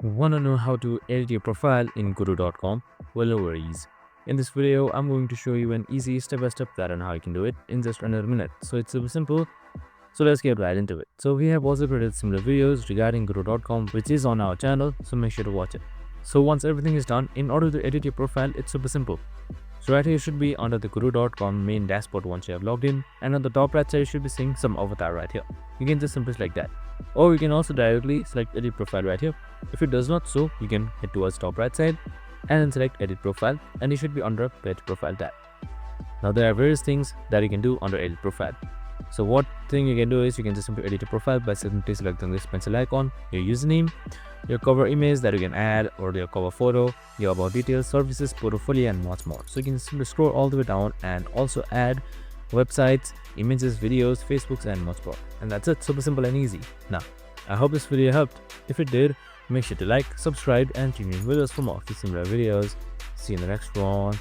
Want to know how to edit your profile in Guru.com? Well, no worries. In this video, I'm going to show you an easy step-by-step plan on how you can do it in just under a minute. So it's super simple. So let's get right into it. So we have also created similar videos regarding Guru.com, which is on our channel, so make sure to watch it. So once everything is done, in order to edit your profile, it's super simple. So right here you should be under the Guru.com main dashboard once you have logged in, and on the top right side you should be seeing some avatar right here. You can just simply select that, or you can also directly select edit profile right here. If it does not so, you can head towards top right side and then select edit profile, and you should be under edit profile tab. Now there are various things that you can do under edit profile. So what thing you can do is you can just simply edit your profile by simply selecting this pencil icon, your username, your cover image that you can add, or your cover photo, your about details, services, portfolio, and much more. So you can simply scroll all the way down and also add websites, images, videos, Facebooks, and much more. And that's it, super simple and easy. Now, I hope this video helped. If it did, make sure to like, subscribe, and tune in with us for more similar videos. See you in the next one.